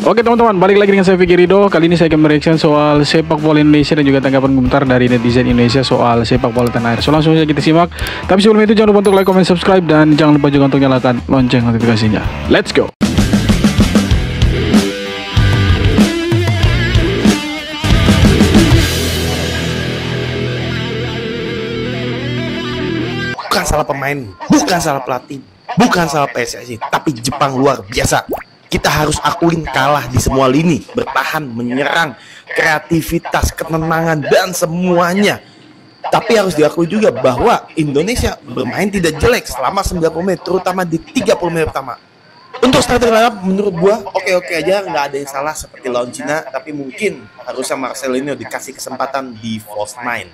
Oke teman-teman, balik lagi dengan saya Vicky Ridho. Kali ini saya akan mereaction soal sepak bola Indonesia dan juga tanggapan komentar dari netizen Indonesia soal sepak bola tanah air. So langsung saja kita simak. Tapi sebelum itu jangan lupa untuk like, comment, subscribe, dan jangan lupa juga untuk nyalakan lonceng notifikasinya. Let's go. Bukan salah pemain, bukan salah pelatih, bukan salah PSSI, tapi Jepang luar biasa. Kita harus akuin kalah di semua lini, bertahan, menyerang, kreativitas, ketenangan, dan semuanya. Tapi harus diakui juga bahwa Indonesia bermain tidak jelek selama 90 menit, terutama di 30 menit pertama. Untuk starting lineup menurut gua oke-oke aja, nggak ada yang salah seperti lawan Cina, tapi mungkin harusnya Marcelino dikasih kesempatan di false nine.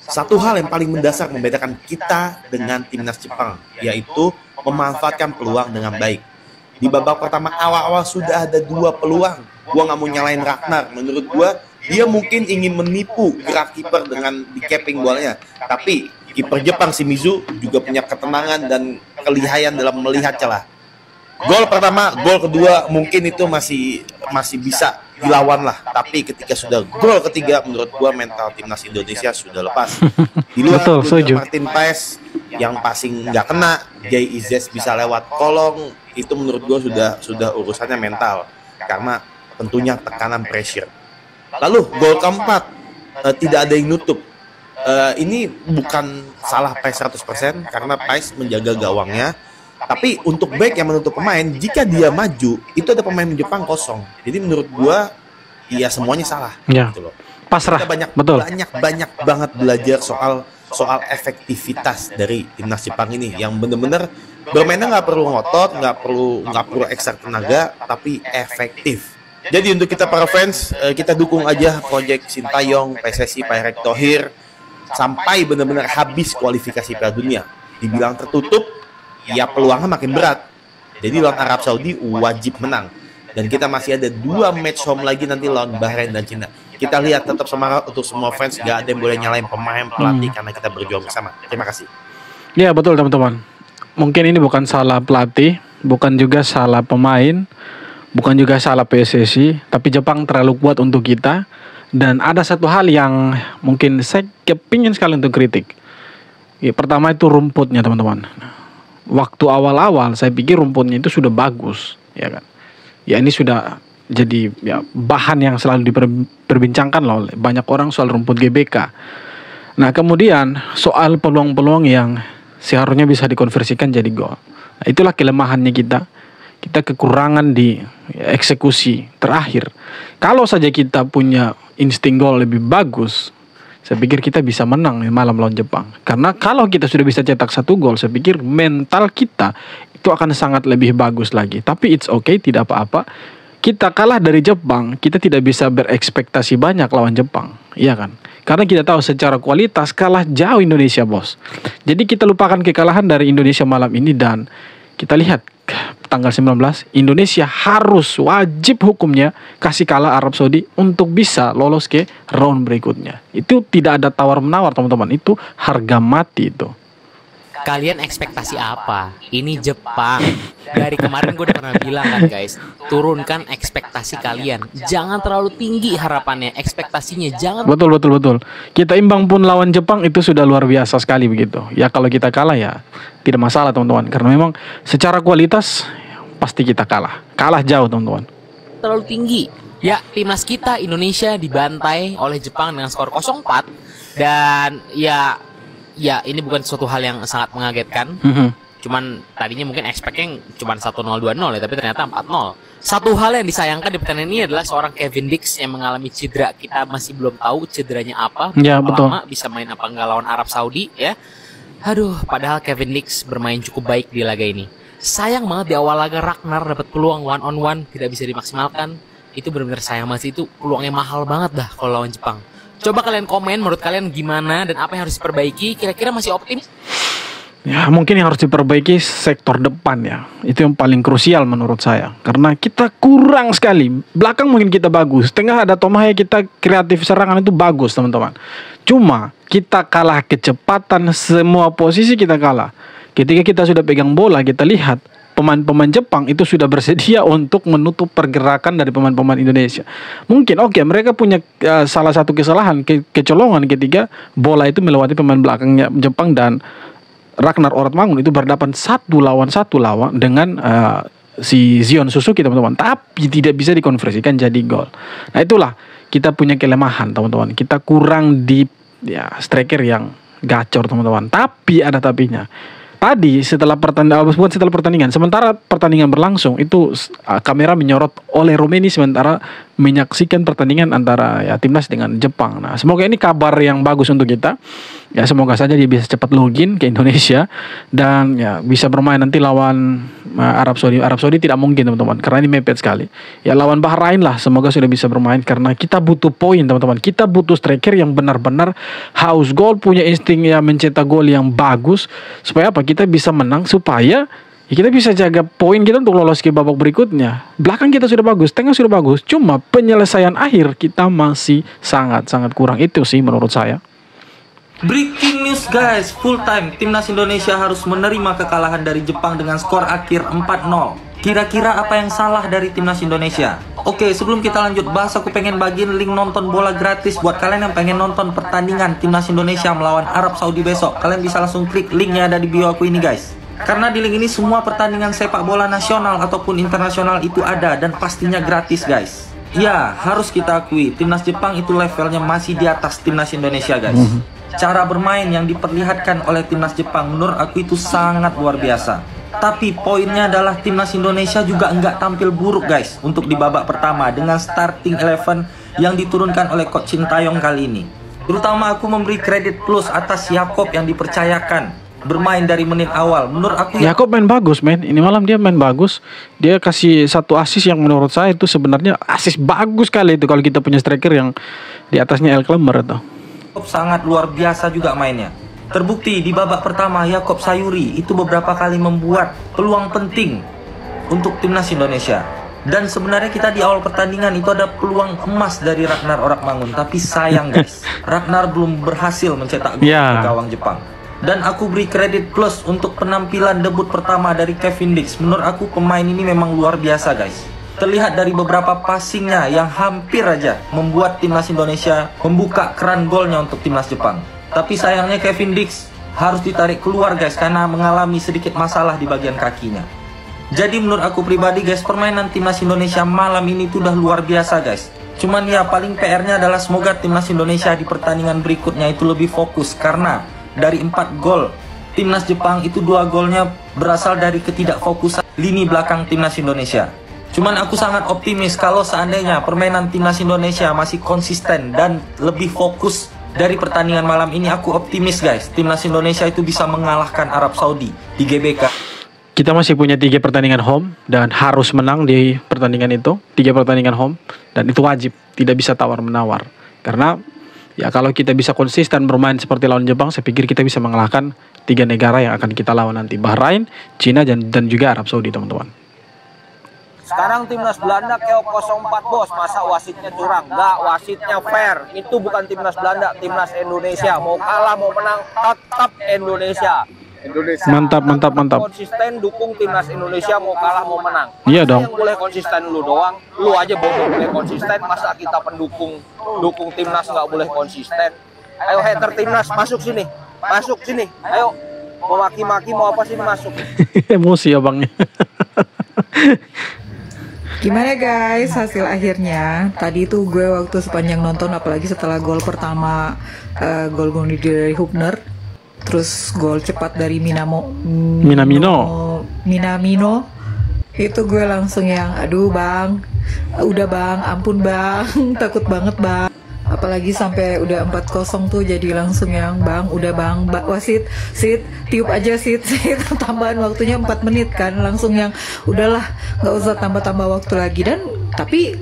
Satu hal yang paling mendasar membedakan kita dengan timnas Jepang, yaitu memanfaatkan peluang dengan baik. Di babak pertama awal-awal sudah ada 2 peluang. Gua nggak mau nyalain Ragnar. Menurut gua dia mungkin ingin menipu gerak kiper dengan di capping bolanya. Tapi kiper Jepang Shimizu juga punya ketenangan dan kelihayan dalam melihat celah. Gol pertama, gol kedua mungkin itu masih bisa dilawan lah. Tapi ketika sudah gol ketiga, menurut gua mental timnas Indonesia sudah lepas. Di luar Martin Paes yang passing nggak kena, Jay Izes bisa lewat kolong, itu menurut gue sudah urusannya mental karena tentunya tekanan pressure. Lalu gol keempat tidak ada yang nutup. Ini bukan salah Paes 100% karena Paes menjaga gawangnya, tapi untuk back yang menutup pemain, jika dia maju itu ada pemain Jepang kosong. Jadi menurut gue ya semuanya salah ya, gitu loh. Pasrah. Kita Betul. banyak banget belajar soal efektivitas dari timnas Jepang ini yang bener-bener bermainnya nggak perlu ngotot, nggak perlu ekstra tenaga, tapi efektif. Jadi untuk kita para fans, kita dukung aja proyek Sintayong, PSSI, Pak Erick Thohir sampai benar-benar habis kualifikasi Piala Dunia. Dibilang tertutup, ya peluangnya makin berat. Jadi lawan Arab Saudi wajib menang. Dan kita masih ada 2 match home lagi nanti lawan Bahrain dan Cina. Kita lihat tetap semangat untuk semua fans, gak ada yang boleh nyalain pemain, pelatih, karena kita berjuang bersama. Terima kasih. Ya betul teman-teman. Mungkin ini bukan salah pelatih, bukan juga salah pemain, bukan juga salah PSSI, tapi Jepang terlalu kuat untuk kita. Dan ada satu hal yang mungkin saya kepingin sekali untuk kritik. Ya, pertama itu rumputnya teman-teman. Waktu awal-awal saya pikir rumputnya itu sudah bagus, ya kan. Ya ini sudah jadi ya bahan yang selalu diperbincangkan loh oleh banyak orang soal rumput GBK. Nah kemudian soal peluang-peluang yang seharusnya bisa dikonversikan jadi gol. Nah, itulah kelemahannya kita. Kita kekurangan di eksekusi terakhir. Kalau saja kita punya insting gol lebih bagus, saya pikir kita bisa menang malam lawan Jepang. Karena kalau kita sudah bisa cetak 1 gol, saya pikir mental kita itu akan sangat lebih bagus lagi. Tapi it's okay, tidak apa-apa. Kita kalah dari Jepang, kita tidak bisa berekspektasi banyak lawan Jepang, iya kan? Karena kita tahu secara kualitas kalah jauh Indonesia, bos. Jadi kita lupakan kekalahan dari Indonesia malam ini dan kita lihat tanggal 19, Indonesia harus wajib hukumnya kasih kalah Arab Saudi untuk bisa lolos ke round berikutnya. Itu tidak ada tawar-menawar, teman-teman. Itu harga mati itu. Kalian ekspektasi apa? Ini Jepang. Dari kemarin gue udah pernah bilang kan guys, turunkan ekspektasi kalian. Jangan terlalu tinggi harapannya, ekspektasinya jangan. Betul. Kita imbang pun lawan Jepang itu sudah luar biasa sekali begitu. Ya kalau kita kalah ya tidak masalah teman-teman. Karena memang secara kualitas pasti kita kalah. Kalah jauh teman-teman. Terlalu tinggi. Ya timnas kita Indonesia dibantai oleh Jepang dengan skor 0-4. Dan ya ini bukan suatu hal yang sangat mengagetkan. Cuman tadinya mungkin expect-nya cuma 1-0 2-0 ya, tapi ternyata 4-0. Satu hal yang disayangkan di pertandingan ini adalah seorang Kevin Dix yang mengalami cedera. Kita masih belum tahu cederanya apa. Ya betul. Lama bisa main apa enggak lawan Arab Saudi ya. Aduh, padahal Kevin Dix bermain cukup baik di laga ini. Sayang banget di awal laga Ragnar dapat peluang 1-on-1 tidak bisa dimaksimalkan. Itu benar-benar sayang banget, itu peluangnya mahal banget dah kalau lawan Jepang. Coba kalian komen menurut kalian gimana dan apa yang harus diperbaiki. Kira-kira masih optimis? Ya mungkin yang harus diperbaiki sektor depan ya. Itu yang paling krusial menurut saya. Karena kita kurang sekali. Belakang mungkin kita bagus. Tengah ada Tomahaya, kita kreatif serangan itu bagus teman-teman. Cuma kita kalah kecepatan, semua posisi kita kalah. Ketika kita sudah pegang bola, kita lihat pemain-pemain Jepang itu sudah bersedia untuk menutup pergerakan dari pemain-pemain Indonesia. Mungkin mereka punya salah satu kesalahan, kecolongan ketika bola itu melewati pemain belakangnya Jepang dan Ragnar Oratmangun itu berhadapan 1-1 dengan si Zion Suzuki, teman-teman. Tapi tidak bisa dikonversikan jadi gol. Nah, itulah kita punya kelemahan, teman-teman. Kita kurang di striker yang gacor, teman-teman. Tapi ada tapinya. Tadi setelah pertandingan, sementara pertandingan berlangsung itu kamera menyorot oleh Romeni sementara menyaksikan pertandingan antara timnas dengan Jepang. Nah, semoga ini kabar yang bagus untuk kita. Ya, semoga saja dia bisa cepat login ke Indonesia dan bisa bermain nanti lawan Arab Saudi. Arab Saudi tidak mungkin, teman-teman, karena ini mepet sekali. Ya, lawan Bahrain lah, semoga sudah bisa bermain karena kita butuh poin, teman-teman. Kita butuh striker yang benar-benar haus gol, punya insting mencetak gol yang bagus supaya kita bisa menang, supaya kita bisa jaga poin kita untuk lolos ke babak berikutnya. Belakang kita sudah bagus, tengah sudah bagus, cuma penyelesaian akhir kita masih sangat-sangat kurang. Itu sih menurut saya. Breaking news guys, full time timnas Indonesia harus menerima kekalahan dari Jepang dengan skor akhir 4-0. Kira-kira apa yang salah dari timnas Indonesia? Oke, sebelum kita lanjut bahas, aku pengen bagiin link nonton bola gratis buat kalian yang pengen nonton pertandingan timnas Indonesia melawan Arab Saudi besok. Kalian bisa langsung klik linknya ada di bio aku ini guys. Karena di link ini semua pertandingan sepak bola nasional ataupun internasional itu ada dan pastinya gratis guys. Ya, harus kita akui timnas Jepang itu levelnya masih di atas timnas Indonesia guys. Cara bermain yang diperlihatkan oleh timnas Jepang menurut aku itu sangat luar biasa. Tapi poinnya adalah timnas Indonesia juga nggak tampil buruk guys untuk di babak pertama dengan starting 11 yang diturunkan oleh Coach Sintayong kali ini. Terutama aku memberi kredit plus atas Yakob yang dipercayakan bermain dari menit awal. Menurut aku Yakob main bagus, men. Ini malam dia main bagus. Dia kasih satu assist yang menurut saya itu sebenarnya assist bagus kali itu kalau kita punya striker yang di atasnya El Klemmer itu. Sangat luar biasa juga mainnya. Terbukti di babak pertama Yakob Sayuri itu beberapa kali membuat peluang penting untuk timnas Indonesia. Dan sebenarnya kita di awal pertandingan itu ada peluang emas dari Ragnar Oratmangun, tapi sayang guys, Ragnar belum berhasil mencetak gol ke gawang Jepang. Dan aku beri kredit plus untuk penampilan debut pertama dari Kevin Dix. Menurut aku pemain ini memang luar biasa guys. Terlihat dari beberapa passingnya yang hampir aja membuat timnas Indonesia membuka keran golnya untuk timnas Jepang. Tapi sayangnya Kevin Dix harus ditarik keluar guys karena mengalami sedikit masalah di bagian kakinya. Jadi menurut aku pribadi guys, permainan timnas Indonesia malam ini tuh udah luar biasa guys. Cuman ya paling PR-nya adalah semoga timnas Indonesia di pertandingan berikutnya itu lebih fokus. Karena dari 4 gol timnas Jepang itu 2 golnya berasal dari ketidakfokusan lini belakang timnas Indonesia. Cuman aku sangat optimis kalau seandainya permainan timnas Indonesia masih konsisten dan lebih fokus dari pertandingan malam ini, aku optimis guys, timnas Indonesia itu bisa mengalahkan Arab Saudi di GBK. Kita masih punya 3 pertandingan home dan harus menang di pertandingan itu. 3 pertandingan home dan itu wajib, tidak bisa tawar-menawar. Karena ya kalau kita bisa konsisten bermain seperti lawan Jepang, saya pikir kita bisa mengalahkan 3 negara yang akan kita lawan nanti, Bahrain, Cina dan juga Arab Saudi, teman-teman. Sekarang timnas Belanda keop 04 bos, masa wasitnya curang? Enggak, wasitnya fair. Itu bukan timnas Belanda, timnas Indonesia. Mau kalah mau menang tetap Indonesia. Mantap. Konsisten dukung timnas Indonesia, mau kalah mau menang. Iya dong. Yang boleh konsisten lu doang, lu aja boleh konsisten. Masa kita pendukung timnas nggak boleh konsisten? Ayo hater timnas masuk sini, Ayo mau maki-maki mau apa sini masuk. Emosi ya bang. Gimana guys hasil akhirnya? Tadi tuh gue waktu sepanjang nonton, apalagi setelah gol pertama, gol bunuh diri dari Hubner, terus gol cepat dari Minamino, itu gue langsung yang aduh bang, udah bang, ampun bang, takut banget bang. Apalagi sampai udah 4-0 tuh jadi langsung yang bang, udah bang, wasit, tiup aja sit, tambahan waktunya 4 menit kan, langsung yang udahlah nggak usah tambah-tambah waktu lagi. Dan tapi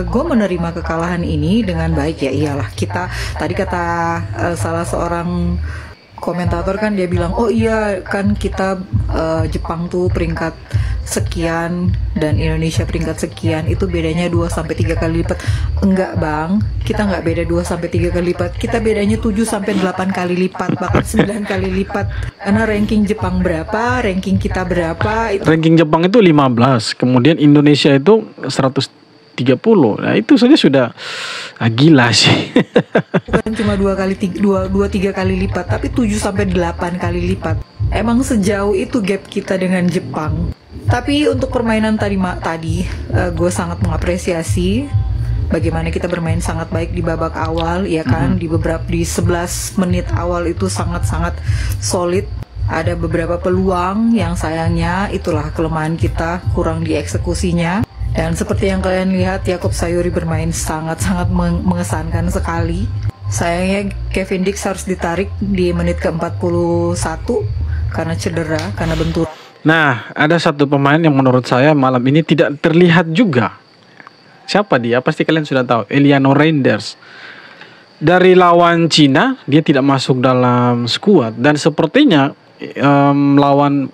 gue menerima kekalahan ini dengan baik, ya iyalah kita tadi kata salah seorang komentator kan dia bilang, oh iya kan kita Jepang tuh peringkat sekian dan Indonesia peringkat sekian, itu bedanya 2-3 kali lipat. Enggak bang, kita nggak beda 2-3 kali lipat, kita bedanya 7-8 kali lipat, bahkan 9 kali lipat. Karena ranking Jepang berapa, ranking kita berapa. Ranking Jepang itu 15, kemudian Indonesia itu 130. Nah itu saja sudah gila sih. Bukan cuma 2-3 kali lipat, tapi 7-8 kali lipat. Emang sejauh itu gap kita dengan Jepang. Tapi untuk permainan tadi gue sangat mengapresiasi bagaimana kita bermain sangat baik di babak awal, ya kan? Di 11 menit awal itu sangat-sangat solid. Ada beberapa peluang yang sayangnya itulah kelemahan kita, kurang dieksekusinya. Dan seperti yang kalian lihat, Yakob Sayuri bermain sangat-sangat mengesankan sekali. Sayangnya Kevin Dix harus ditarik di menit ke-41 karena cedera, karena bentur. Nah, ada satu pemain yang menurut saya malam ini tidak terlihat juga. Siapa dia? Pasti kalian sudah tahu. Eliano Reinders. Dari lawan Cina, dia tidak masuk dalam skuad. Dan sepertinya lawan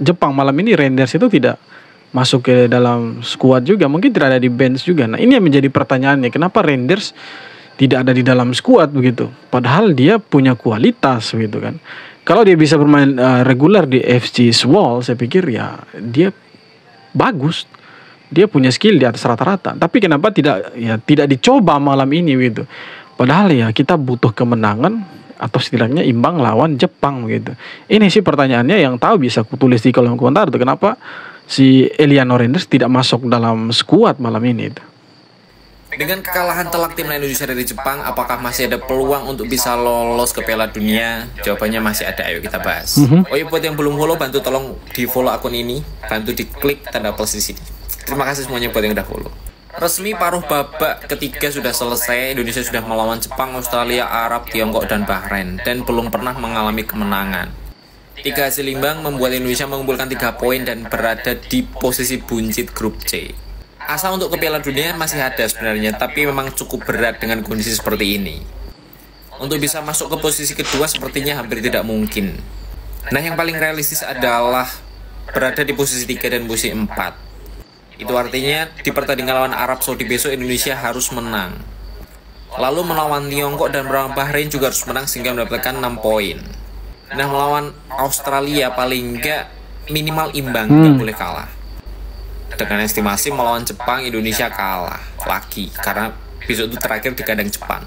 Jepang malam ini Reinders itu tidak masuk ke dalam skuad juga. Mungkin tidak ada di bench juga. Nah, ini yang menjadi pertanyaannya. Kenapa Reinders tidak ada di dalam skuad begitu? Padahal dia punya kualitas gitu kan. Kalau dia bisa bermain reguler di FC Seoul, saya pikir ya dia bagus. Dia punya skill di atas rata-rata. Tapi kenapa tidak dicoba malam ini gitu? Padahal ya kita butuh kemenangan atau setidaknya imbang lawan Jepang gitu. Ini sih pertanyaannya, yang tahu bisa kutulis di kolom komentar tuh, kenapa si Eliano Reinders tidak masuk dalam skuad malam ini itu. Dengan kekalahan telak timnas Indonesia dari Jepang, apakah masih ada peluang untuk bisa lolos ke Piala Dunia? Jawabannya masih ada, ayo kita bahas. Oh iya, buat yang belum follow, bantu tolong di follow akun ini, bantu diklik tanda plus di sini. Terima kasih semuanya buat yang udah follow. Resmi paruh babak ketiga sudah selesai. Indonesia sudah melawan Jepang, Australia, Arab, Tiongkok, dan Bahrain, dan belum pernah mengalami kemenangan. 3 hasil imbang membuat Indonesia mengumpulkan 3 poin dan berada di posisi buncit grup C. Asa untuk ke Piala Dunia masih ada sebenarnya, tapi memang cukup berat dengan kondisi seperti ini. Untuk bisa masuk ke posisi kedua sepertinya hampir tidak mungkin. Nah, yang paling realistis adalah berada di posisi 3 dan posisi 4. Itu artinya di pertandingan lawan Arab Saudi besok Indonesia harus menang. Lalu melawan Tiongkok dan melawan Bahrain juga harus menang sehingga mendapatkan 6 poin. Nah, melawan Australia paling enggak minimal imbang, tidak boleh kalah. Dengan estimasi melawan Jepang, Indonesia kalah lagi karena besok itu terakhir di kandang Jepang.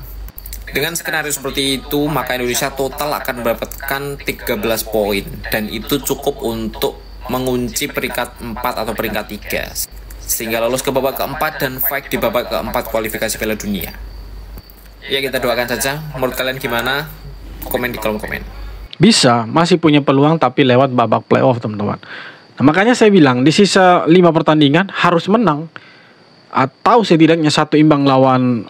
Dengan skenario seperti itu, maka Indonesia total akan mendapatkan 13 poin, dan itu cukup untuk mengunci peringkat 4 atau peringkat 3 sehingga lolos ke babak keempat dan fight di babak keempat kualifikasi Piala Dunia. Ya, kita doakan saja. Menurut kalian gimana? Komen di kolom komen. Bisa, masih punya peluang tapi lewat babak playoff teman-teman. Nah, makanya saya bilang di sisa 5 pertandingan harus menang atau setidaknya 1 imbang lawan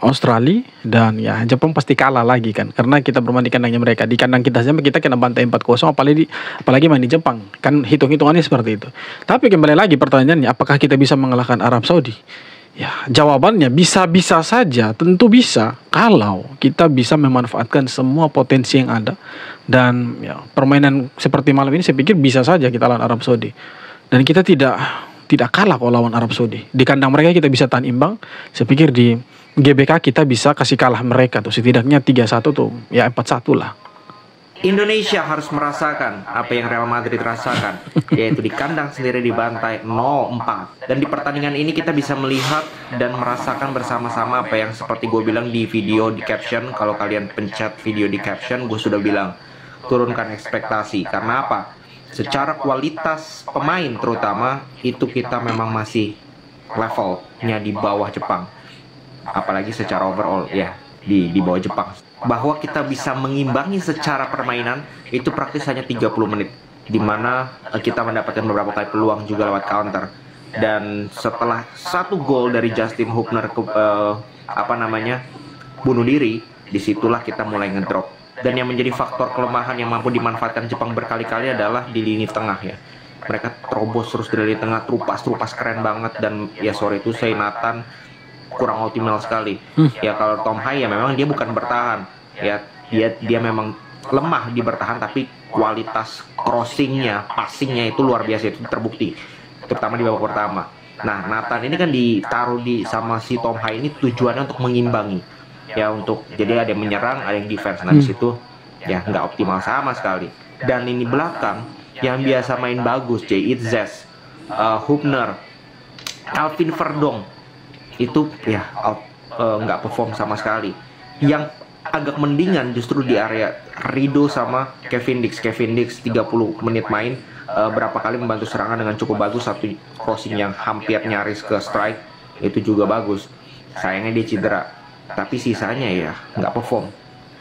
Australia, dan ya Jepang pasti kalah lagi kan, karena kita bermain di kandangnya mereka. Di kandang kita saja kita kena bantai 4-0, apalagi main di Jepang kan, hitung-hitungannya seperti itu. Tapi kembali lagi pertanyaannya, apakah kita bisa mengalahkan Arab Saudi? Ya, jawabannya bisa-bisa saja, tentu bisa kalau kita bisa memanfaatkan semua potensi yang ada. Dan ya, permainan seperti malam ini saya pikir bisa saja kita lawan Arab Saudi. Dan kita tidak kalah kalau lawan Arab Saudi. Di kandang mereka kita bisa tahan imbang. Saya pikir di GBK kita bisa kasih kalah mereka tuh, setidaknya 3-1 tuh, ya 4-1 lah. Indonesia harus merasakan apa yang Real Madrid rasakan, yaitu di kandang sendiri dibantai 0-4. Dan di pertandingan ini kita bisa melihat dan merasakan bersama-sama apa yang seperti gue bilang di video di caption. Kalau kalian pencet video di caption, gue sudah bilang turunkan ekspektasi. Karena apa? Secara kualitas pemain terutama itu kita memang masih levelnya di bawah Jepang. Apalagi secara overall ya di bawah Jepang. Bahwa kita bisa mengimbangi secara permainan itu praktis hanya 30 menit, dimana kita mendapatkan beberapa kali peluang juga lewat counter. Dan setelah 1 gol dari Justin Hubner bunuh diri, disitulah kita mulai ngedrop. Dan yang menjadi faktor kelemahan yang mampu dimanfaatkan Jepang berkali-kali adalah di lini tengah ya. Mereka terobos terus dari lini tengah, trupas keren banget. Dan ya sorry itu saya Nathan kurang optimal sekali. Ya kalau Tom Hai ya memang dia bukan bertahan. Ya dia memang lemah di bertahan, tapi kualitas crossingnya, passingnya itu luar biasa, itu terbukti, terutama di babak pertama. Nah, Nathan ini kan ditaruh di sama si Tom Hai ini tujuannya untuk mengimbangi, ya, untuk jadi ada yang menyerang, ada yang defense. Nah di situ ya nggak optimal sama sekali. Dan ini belakang yang biasa main bagus, Jay Itzes, Hubner, Calvin Verdong itu ya nggak perform sama sekali. Yang agak mendingan justru di area Rido sama Kevin Dix. Kevin Dix 30 menit main, berapa kali membantu serangan dengan cukup bagus, satu crossing yang hampir nyaris ke strike itu juga bagus. Sayangnya dia cedera, tapi sisanya ya nggak perform.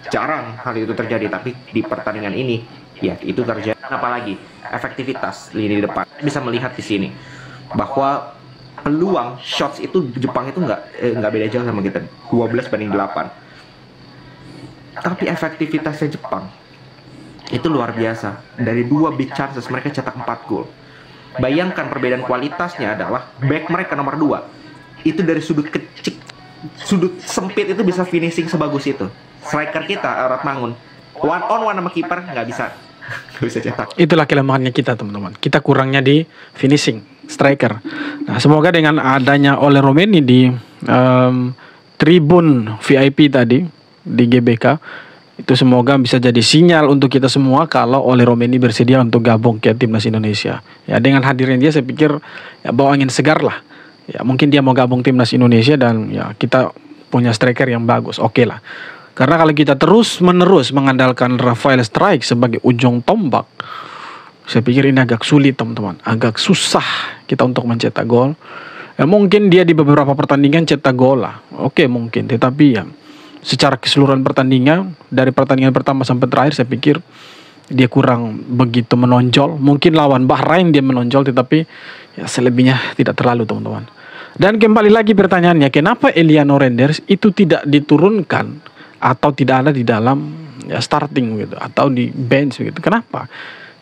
Jarang hal itu terjadi, tapi di pertandingan ini ya itu terjadi. Apalagi efektivitas lini depan, bisa melihat di sini bahwa peluang shots itu Jepang itu nggak beda jauh sama kita, 12-8. Tapi efektivitasnya Jepang itu luar biasa. Dari 2 big chances mereka cetak 4 gol. Bayangkan perbedaan kualitasnya adalah back mereka nomor 2 itu dari sudut kecil, sudut sempit itu bisa finishing sebagus itu. Striker kita Ratmangun one on one sama kiper nggak bisa cetak. Itulah kelemahannya kita, teman-teman. Kita kurangnya di finishing striker. Nah, semoga dengan adanya Ole Romeni di tribun VIP tadi di GBK, itu semoga bisa jadi sinyal untuk kita semua kalau Ole Romeni bersedia untuk gabung ke timnas Indonesia. Ya, dengan hadirnya dia saya pikir ya bawa angin segar lah. Ya, mungkin dia mau gabung timnas Indonesia dan ya kita punya striker yang bagus. Oke lah. Karena kalau kita terus-menerus mengandalkan Rafael Strike sebagai ujung tombak, saya pikir ini agak sulit, teman-teman. Agak susah kita untuk mencetak gol. Ya, mungkin dia di beberapa pertandingan cetak gol lah. Oke, mungkin. Tetapi ya secara keseluruhan pertandingan, dari pertandingan pertama sampai terakhir, saya pikir dia kurang begitu menonjol. Mungkin lawan Bahrain dia menonjol, tetapi ya selebihnya tidak terlalu, teman-teman. Dan kembali lagi pertanyaannya, kenapa Eliano Renders itu tidak diturunkan atau tidak ada di dalam ya starting gitu, atau di bench gitu? Kenapa?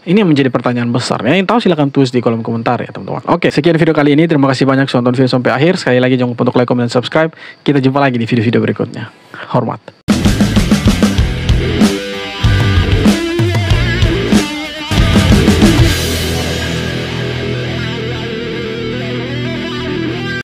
Ini yang menjadi pertanyaan besar. Yang ingin tahu silahkan tulis di kolom komentar ya, teman-teman. Oke, sekian video kali ini. Terima kasih banyak sudah nonton video sampai akhir. Sekali lagi jangan lupa untuk like, comment, dan subscribe. Kita jumpa lagi di video-video berikutnya. Hormat.